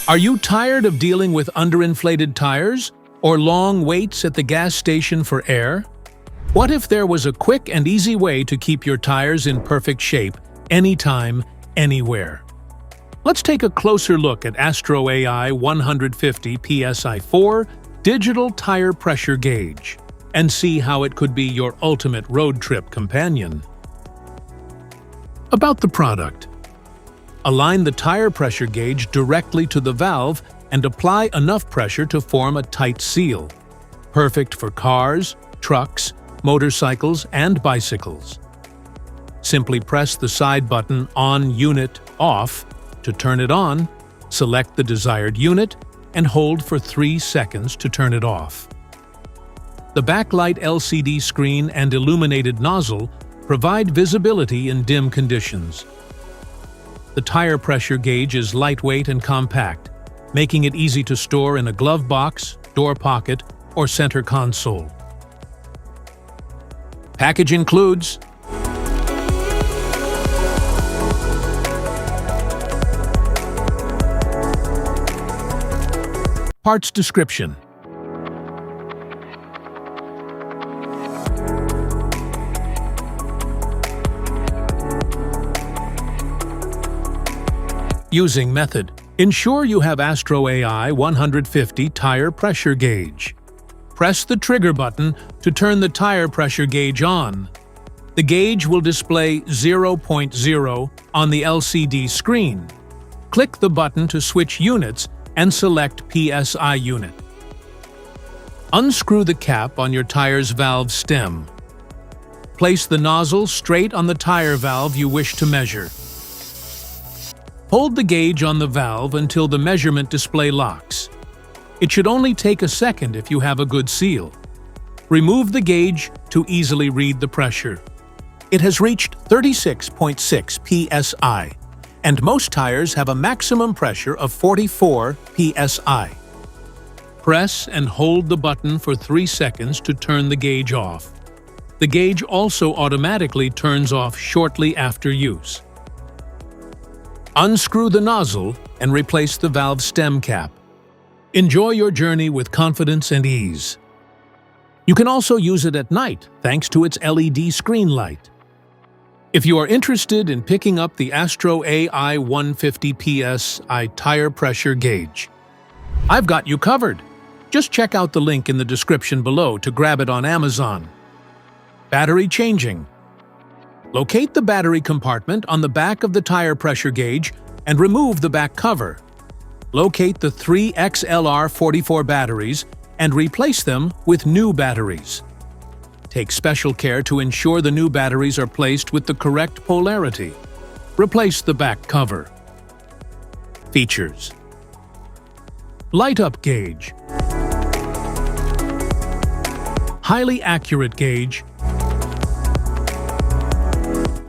Are you tired of dealing with underinflated tires or long waits at the gas station for air? What if there was a quick and easy way to keep your tires in perfect shape anytime, anywhere? Let's take a closer look at AstroAI 150 PSI 4 Digital Tire Pressure Gauge and see how it could be your ultimate road trip companion. About the product. Align the tire pressure gauge directly to the valve and apply enough pressure to form a tight seal. Perfect for cars, trucks, motorcycles, and bicycles. Simply press the side button On Unit Off to turn it on, select the desired unit, and hold for 3 seconds to turn it off. The backlight LCD screen and illuminated nozzle provide visibility in dim conditions. The tire pressure gauge is lightweight and compact, making it easy to store in a glove box, door pocket, or center console. Package includes Parts description. Using method. Ensure you have AstroAI 150 tire pressure gauge. Press the trigger button to turn the tire pressure gauge on. The gauge will display 0.0 on the LCD screen. Click the button to switch units and select PSI unit. Unscrew the cap on your tire's valve stem. Place the nozzle straight on the tire valve you wish to measure. Hold the gauge on the valve until the measurement display locks. It should only take a second if you have a good seal. Remove the gauge to easily read the pressure. It has reached 36.6 PSI, and most tires have a maximum pressure of 44 PSI. Press and hold the button for 3 seconds to turn the gauge off. The gauge also automatically turns off shortly after use. Unscrew the nozzle and replace the valve stem cap. Enjoy your journey with confidence and ease. You can also use it at night thanks to its LED screen light. If you are interested in picking up the AstroAI 150 PSI tire pressure gauge, I've got you covered. Just check out the link in the description below to grab it on Amazon. Battery changing. Locate the battery compartment on the back of the tire pressure gauge and remove the back cover. Locate the 3 XLR44 batteries and replace them with new batteries. Take special care to ensure the new batteries are placed with the correct polarity. Replace the back cover. Features. Light-up gauge. Highly accurate gauge.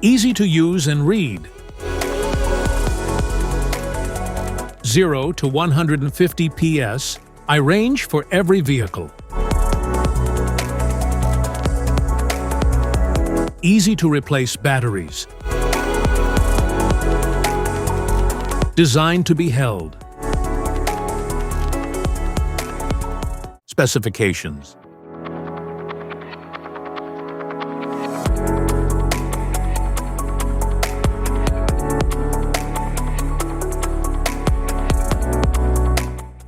Easy to use and read. 0 to 150 PSI range for every vehicle. Easy to replace batteries. Designed to be held. Specifications.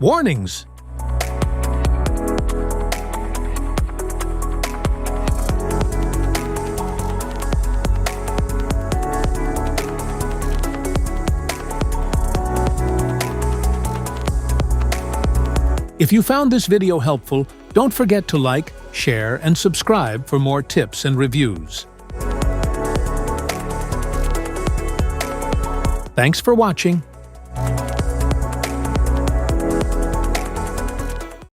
Warnings. If you found this video helpful, don't forget to like, share, and subscribe for more tips and reviews. Thanks for watching.